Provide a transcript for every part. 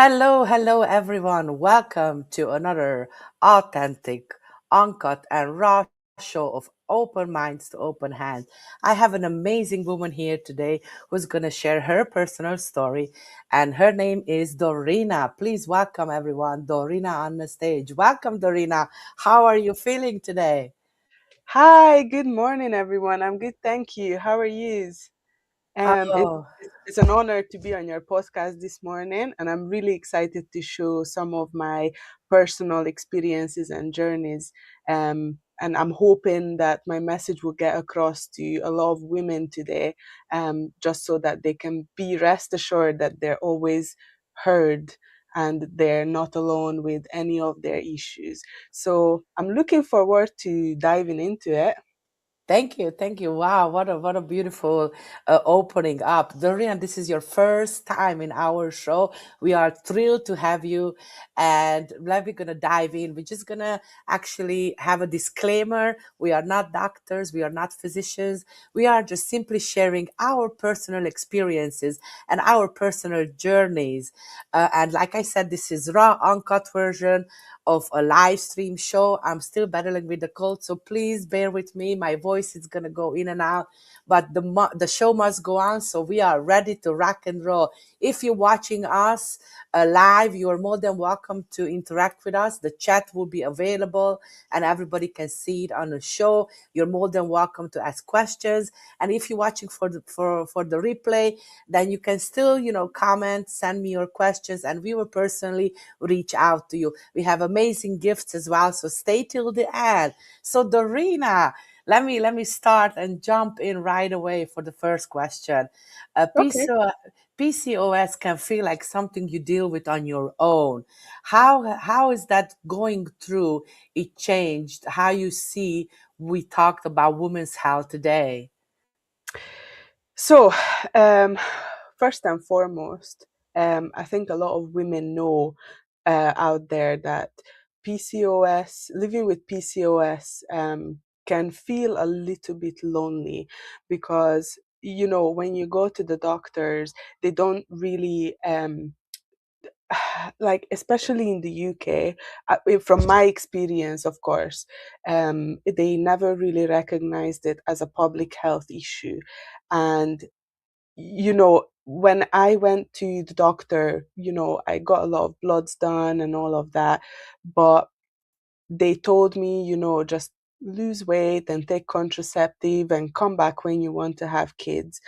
Hello everyone. Welcome to another authentic, uncut, and raw show of open minds to open hands. I have an amazing woman here today who's going to share her personal story, and her name is Dorina. Please welcome everyone, Dorina on the stage. Welcome, Dorina. How are you feeling today? Hi, good morning, everyone. I'm good, thank you. How are you? Um, it, Oh, it's an honor to be on your podcast this morning, and I'm really excited to show some of my personal experiences and journeys. And I'm hoping that my message will get across to a lot of women today, just so that they can be rest assured that they're always heard and they're not alone with any of their issues. So I'm looking forward to diving into it. thank you, thank you. Wow, what a beautiful opening up, Dorian. This is your first time in our show. We are thrilled to have you, and we're gonna dive in. We're just gonna actually have a disclaimer. We are not doctors. We are not physicians. We are just simply sharing our personal experiences and our personal journeys. And like I said, this is raw, uncut version of a live stream show. I'm still battling with the cold, so please bear with me. My voice is gonna go in and out, but the show must go on. So we are ready to rock and roll. If you're watching us live, you are more than welcome to interact with us. The chat will be available, and everybody can see it on the show. You're more than welcome to ask questions. And if you're watching for the replay, then you can still comment, send me your questions, and we will personally reach out to you. We have amazing gifts as well, so stay till the end. So Dorina, let me start and jump in right away for the first question. Okay. PCOS can feel like something you deal with on your own. How is that going through? It changed how you see. We talked about women's health today. So, um, first and foremost, I think a lot of women know out there that PCOS, living with PCOS, can feel a little bit lonely because, when you go to the doctors, they don't really like, especially in the UK, from my experience, of course, they never really recognized it as a public health issue. And, when I went to the doctor, I got a lot of bloods done and all of that. But they told me, just lose weight and take contraceptive and come back when you want to have kids.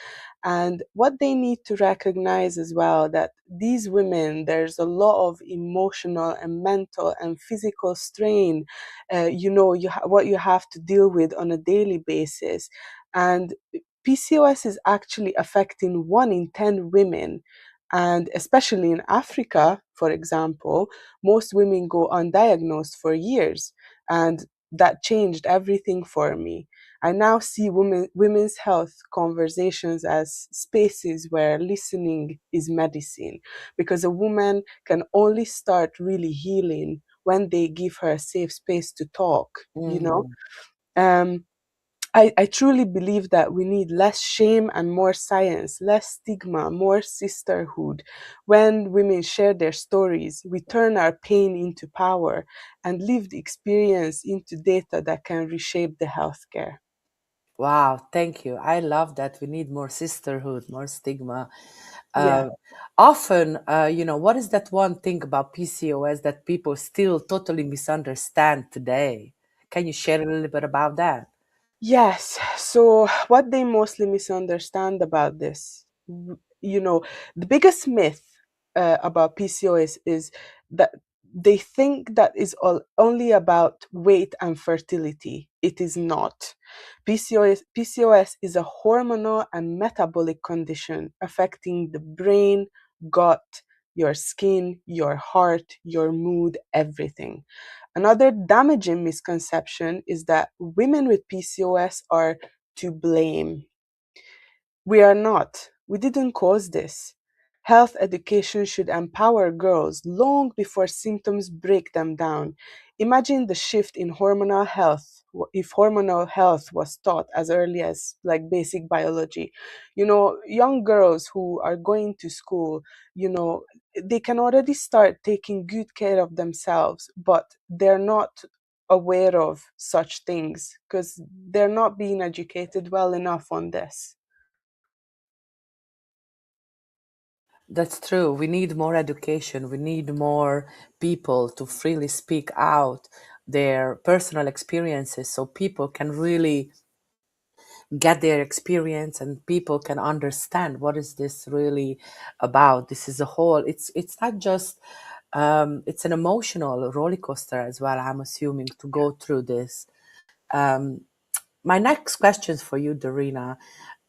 And what they need to recognize as well, that these women, there's a lot of emotional and mental and physical strain, what you have to deal with on a daily basis. And PCOS is actually affecting 1 in 10 women. And especially in Africa, for example, most women go undiagnosed for years, and that changed everything for me. I now see women's health conversations as spaces where listening is medicine, because a woman can only start really healing when they give her a safe space to talk. Mhm. Um, I truly believe that we need less shame and more science, less stigma, more sisterhood. When women share their stories, we turn our pain into power and lived experience into data that can reshape the healthcare. Wow, thank you. I love that. We need more sisterhood, more stigma. Yeah. Uh, Often, what is that one thing about PCOS that people still totally misunderstand today? Can you share a little bit about that? Yes. So, what they mostly misunderstand about this, the biggest myth about PCOS is that they think that is only about weight and fertility. It is not. PCOS is a hormonal and metabolic condition affecting the brain, gut, your skin, your heart, your mood, everything. Another damaging misconception is that women with PCOS are to blame. We are not. We didn't cause this. Health education should empower girls long before symptoms break them down. Imagine the shift in hormonal health if hormonal health was taught as early as like basic biology. Young girls who are going to school, you know, they can already start taking good care of themselves, but they're not aware of such things because they're not being educated well enough on this. That's true. We need more education. We need more people to freely speak out their personal experiences so people can really get their experience and people can understand what is this really about. This is a whole, it's not just it's an emotional roller coaster as well, I'm assuming, to go through this. Um, my next questions for you, Dorina,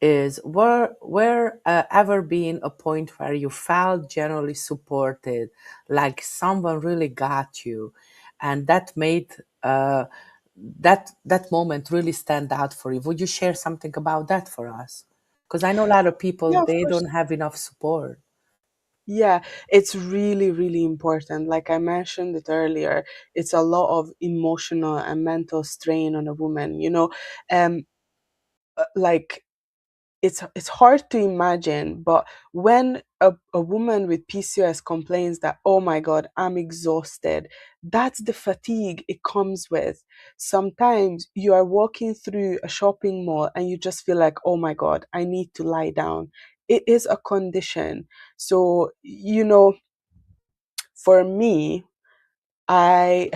is where ever been a point where you felt generally supported, like someone really got you, and that made that moment really stand out for you? Would you share something about that for us? Because I know a lot of people, Yeah, of they course. don't have enough support. Yeah, it's really, really important. Like I mentioned it earlier, it's a lot of emotional and mental strain on a woman, you know. Um, like it's hard to imagine, but when a woman with PCOS complains that, oh my God, I'm exhausted, that's the fatigue it comes with. Sometimes you are walking through a shopping mall and you just feel like, oh my God, I need to lie down. It is a condition. So, you know, for me, I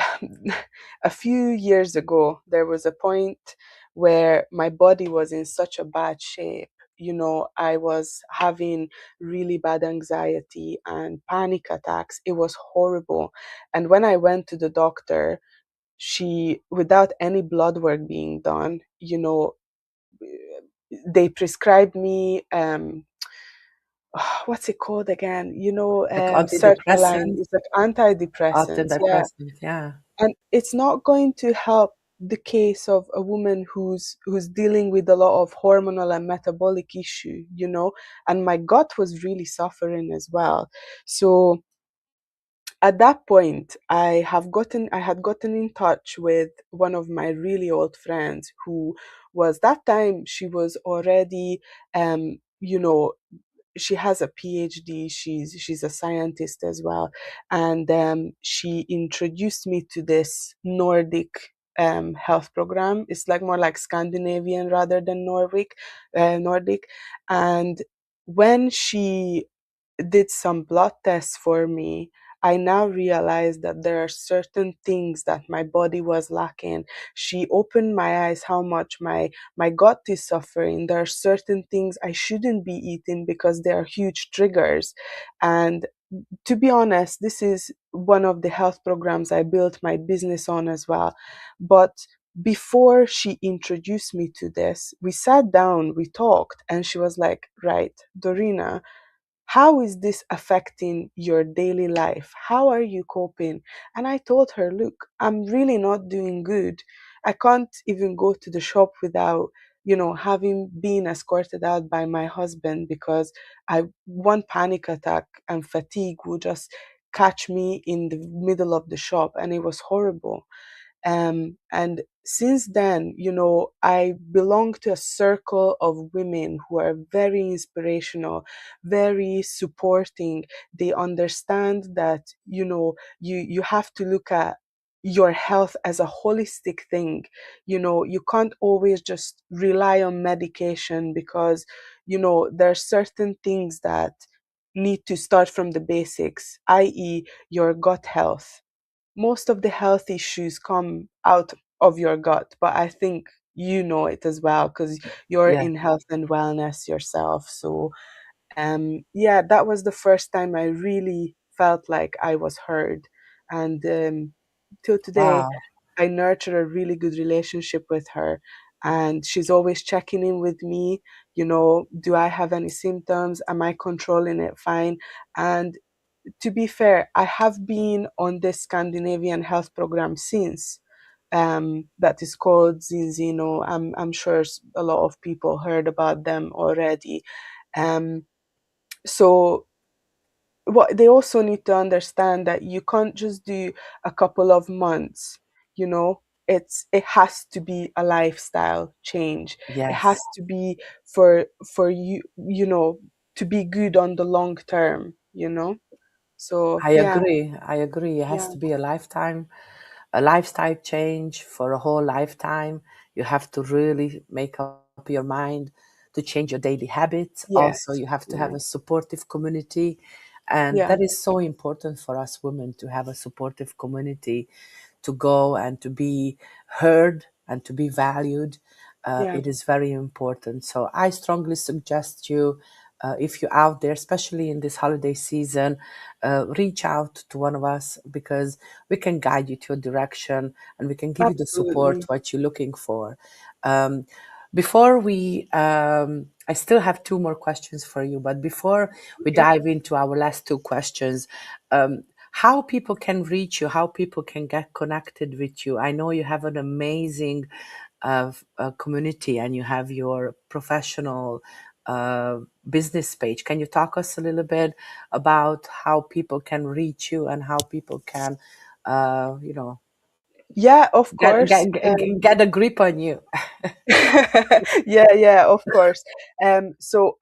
a few years ago there was a point where my body was in such a bad shape. You know, I was having really bad anxiety and panic attacks. It was horrible. And when I went to the doctor, she, without any blood work being done, you know, they prescribed me what's it called again? You know, Like sertraline. antidepressants, It's like antidepressants. Yeah, antidepressants, yeah. and it's not going to help the case of a woman who's dealing with a lot of hormonal and metabolic issue, you know. And my gut was really suffering as well. So at that point I had gotten in touch with one of my really old friends who was, that time she was already you know, she has a PhD. She's a scientist as well, and she introduced me to this Nordic health program. It's like more like Scandinavian rather than Nordic. And when she did some blood tests for me, I now realize that there are certain things that my body was lacking. She opened my eyes how much my gut is suffering. There are certain things I shouldn't be eating because they are huge triggers. And to be honest, this is one of the health programs I built my business on as well. But before she introduced me to this, we sat down, we talked, and she was like, right, Dorina, how is this affecting your daily life? How are you coping? And I told her, look, I'm really not doing good. I can't even go to the shop without, you know, having been escorted out by my husband because one panic attack and fatigue would just catch me in the middle of the shop, and it was horrible. And since then, you know, I belong to a circle of women who are very inspirational, very supporting. They understand that, you know, you have to look at your health as a holistic thing. You know, you can't always just rely on medication because, you know, there are certain things that need to start from the basics, i.e., your gut health. Most of the health issues come out of your gut, but I think you know it as well because you're Yeah. in health and wellness yourself. So, yeah, that was the first time I really felt like I was heard. And till today, Wow. I nurture a really good relationship with her. And she's always checking in with me, you know, do I have any symptoms? Am I controlling it fine? And to be fair, I have been on this Scandinavian health program since. That is called Zinzino. I'm sure a lot of people heard about them already. Um, so what they also need to understand that you can't just do a couple of months, you know. It has to be a lifestyle change. It has Yes. to be for you, you know, to be good on the long term, you know. So I yeah, agree. I agree. It has yeah, to be a lifestyle change for a whole lifetime. You have to really make up your mind to change your daily habits. Also, you yes, have to have a yeah, supportive community. And yeah, that is so important for us women to have a supportive community to go and to be heard and to be valued. yeah, It is very important. So I strongly suggest you, if you're out there, especially in this holiday season, reach out to one of us because we can guide you to a direction and we can give you the support absolutely. what you're looking for. Um, before we, I still have two more questions for you, but before we Okay. dive into our last two questions, how people can reach you, how people can get connected with you. I know you have an amazing community and you have your professional business page. Can you talk us a little bit about how people can reach you and how people can, you know, Yeah, of course. get a grip on you? Yeah, yeah, of course. So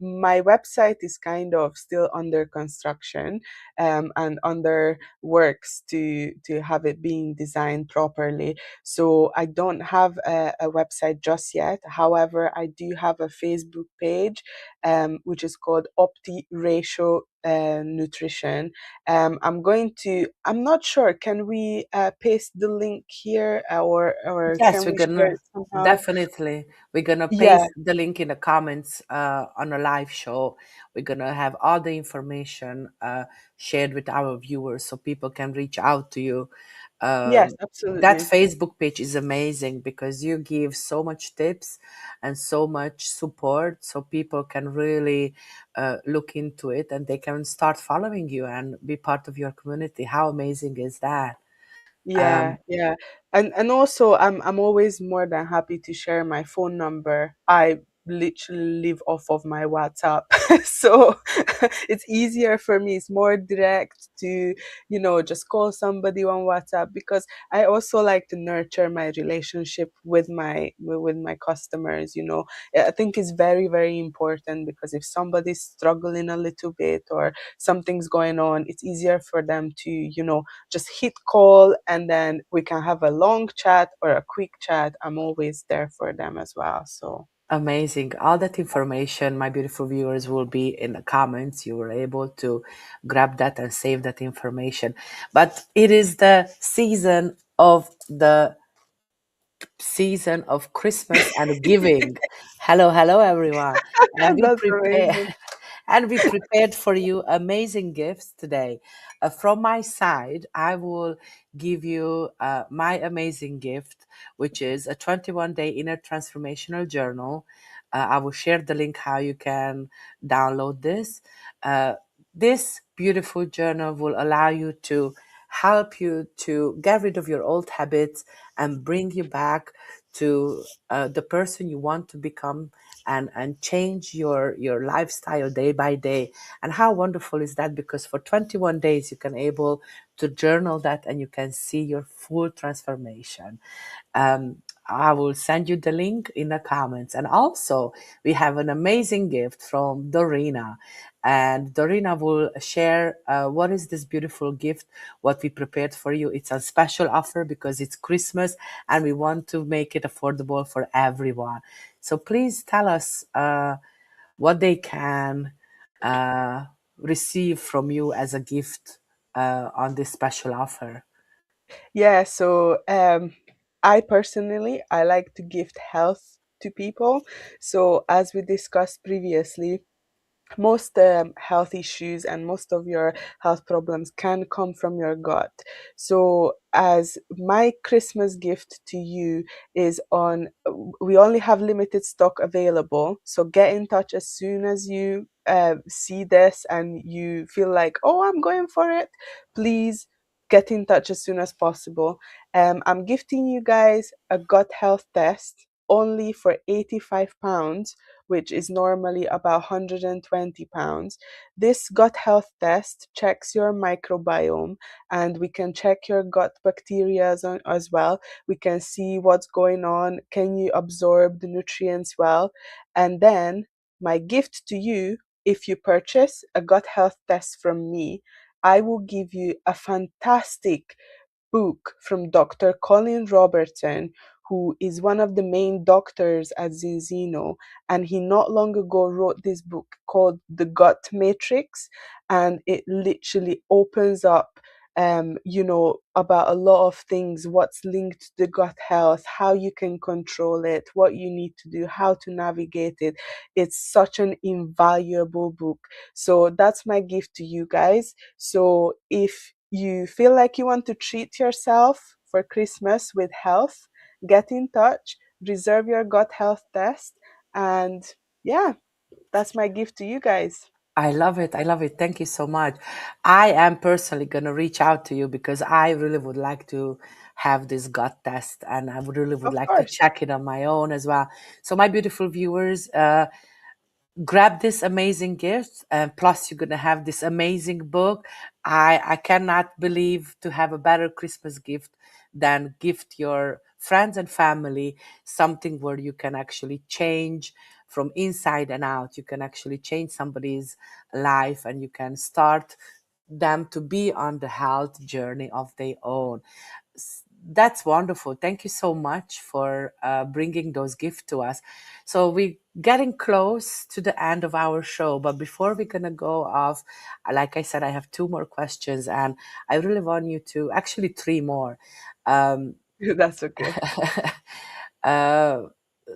my website is kind of still under construction, and under works to have it being designed properly. So I don't have a website just yet. However, I do have a Facebook page, which is called Opti Ratio Nutrition. I'm not sure, can we paste the link here, or Yes, can we're we share gonna it somehow? definitely we're gonna Yeah, paste the link in the comments on a live show. We're gonna have all the information shared with our viewers so people can reach out to you. yes, That absolutely. Facebook page is amazing because you give so much tips and so much support, so people can really look into it and they can start following you and be part of your community. How amazing is that? Yeah, Um, yeah. And also I'm always more than happy to share my phone number. I literally live off of my WhatsApp. So it's easier for me. It's more direct to, just call somebody on WhatsApp, because I also like to nurture my relationship with my customers, I think it's very, very important, because if somebody's struggling a little bit or something's going on, it's easier for them to, just hit call, and then we can have a long chat or a quick chat. I'm always there for them as well. So, Amazing. All that information, my beautiful viewers, will be in the comments. You were able to grab that and save that information. But it is the season of Christmas and giving. Hello, hello, everyone. And we that's prepare amazing. and we prepared for you amazing gifts today. From my side, I will give you my amazing gift, which is a 21-day inner transformational journal. I will share the link how you can download this. Uh, this beautiful journal will allow you to help you to get rid of your old habits and bring you back to the person you want to become and change your lifestyle day by day. And how wonderful is that? Because for 21 days you can able to journal that and you can see your full transformation. I will send you the link in the comments. And also, we have an amazing gift from Dorina. And Dorina will share what is this beautiful gift, what we prepared for you. It's a special offer because it's Christmas and we want to make it affordable for everyone. So please tell us what they can uh, receive from you as a gift on this special offer. Yeah, so I personally, I like to gift health to people. So as we discussed previously, most health issues and most of your health problems can come from your gut. So, as my Christmas gift to you is on, we only have limited stock available. So, get in touch as soon as you see this and you feel like, oh, I'm going for it. Please get in touch as soon as possible. I'm gifting you guys a gut health test only for £85, which is normally about £120. This gut health test checks your microbiome, and we can check your gut bacteria as well. We can see what's going on. Can you absorb the nutrients well? And then my gift to you if you purchase a gut health test from me, I will give you a fantastic book from Dr. Colin Robertson, who is one of the main doctors at Zinzino. And he not long ago wrote this book called The Gut Matrix. And it literally opens up, about a lot of things, what's linked to the gut health, how you can control it, what you need to do, how to navigate it. It's such an invaluable book. So that's my gift to you guys. So if you feel like you want to treat yourself for Christmas with health, get in touch, reserve your gut health test, and yeah, that's my gift to you guys. I love it. I love it. Thank you so much. I am personally going to reach out to you because I really would like to have this gut test and I would really would Of like to course. check it on my own as well. So, my beautiful viewers, grab this amazing gift and plus you're going to have this amazing book. I cannot believe to have a better Christmas gift than gift your friends and family something where you can actually change from inside and out. You can actually change somebody's life and you can start them to be on the health journey of their own. That's wonderful. Thank you so much for bringing those gifts to us. So we're getting close to the end of our show, but before we're gonna go off, like I said, I have two more questions, and I really want you to actually three more. Um, That's okay. uh,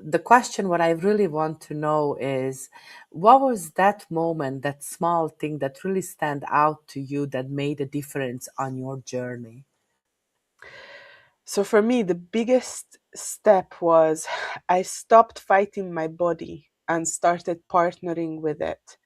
the question, what I really want to know is, what was that moment, that small thing that really stand out to you that made a difference on your journey? So for me, the biggest step was I stopped fighting my body and started partnering with it.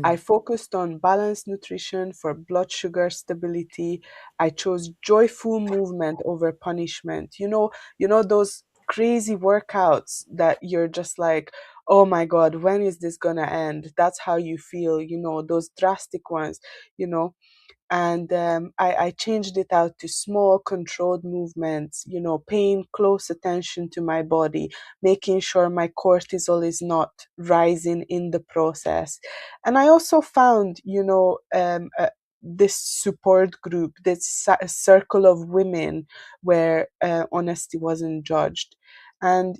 I Mm. focused on balanced nutrition for blood sugar stability. I chose joyful movement over punishment. Those crazy workouts that you're just like, oh my God, when is this gonna end? That's how you feel, those drastic ones, you know and I changed it out to small controlled movements, paying close attention to my body, making sure my cortisol is not rising in the process. And I also found, this support group, this circle of women where honesty wasn't judged. And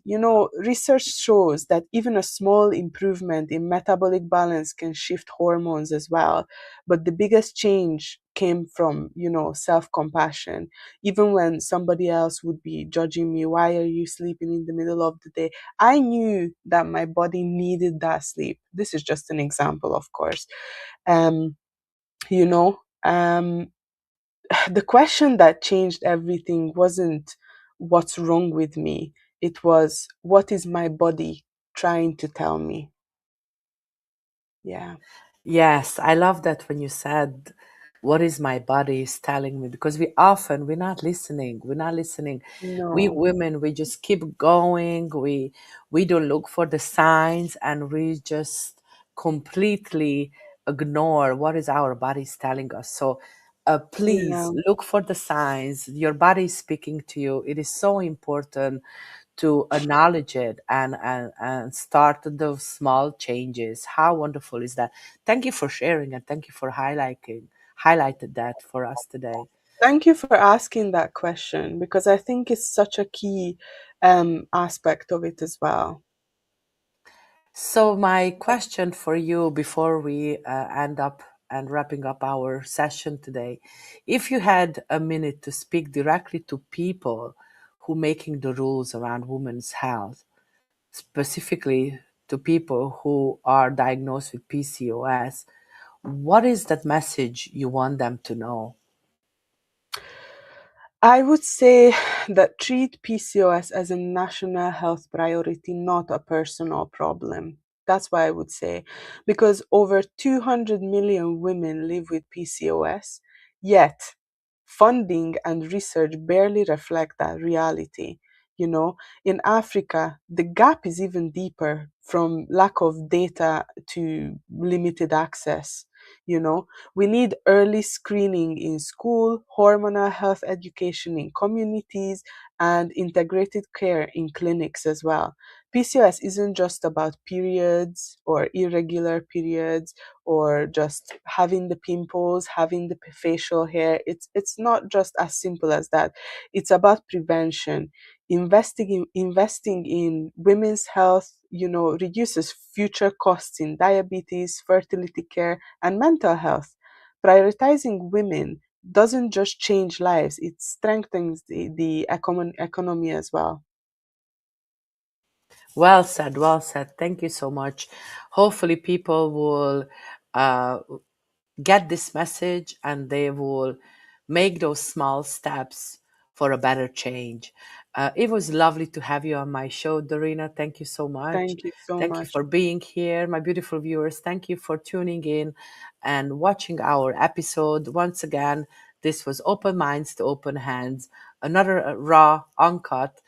research shows that even a small improvement in metabolic balance can shift hormones as well. But the biggest change came from, self compassion. Even when somebody else would be judging me, why are you sleeping in the middle of the day? I knew that my body needed that sleep. This is just an example, of course. Um, you know, um, the question that changed everything wasn't what's wrong with me, it was what is my body trying to tell me? Yeah. Yes, I love that when you said, "What is my body is telling me?" Because we're not listening. We're not listening. We No. women, we just keep going. We don't look for the signs, and we just completely ignore what is our bodies telling us. So, please Yeah. look for the signs. Your body is speaking to you. It is so important to acknowledge it and start those small changes. How wonderful is that? Thank you for sharing and thank you for highlighted that for us today. Thank you for asking that question because I think it's such a key aspect of it as well. So my question for you before we end up and wrapping up our session today, if you had a minute to speak directly to people who making the rules around women's health, specifically to people who are diagnosed with PCOS, what is that message you want them to know? I would say that treat PCOS as a national health priority, not a personal problem. That's what I would say. Because over 200 million women live with PCOS, yet funding and research barely reflect that reality. You know, in Africa, the gap is even deeper from lack of data to limited access. You know, we need early screening in school, hormonal health education in communities, and integrated care in clinics as well. PCOS isn't just about periods or irregular periods or just having the pimples, having the facial hair. It's not just as simple as that. It's about prevention. Investing in women's health, reduces future costs in diabetes, fertility care, and mental health. Prioritizing women doesn't just change lives, it strengthens the economy as well. Well said, well said. Thank you so much. Hopefully, people will uh, get this message and they will make those small steps for a better change. It was lovely to have you on my show, Dorina. Thank you so much. Thank you so Thank you much. for being here, my beautiful viewers. Thank you for tuning in and watching our episode. Once again, this was Open Minds to Open Hands, another raw, uncut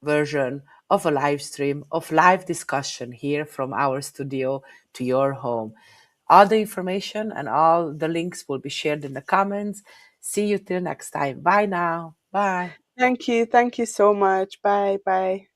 version of a live stream of live discussion here from our studio to your home. All the information and all the links will be shared in the comments. See you till next time. Bye now. Bye. Thank you. Thank you so much. Bye. Bye.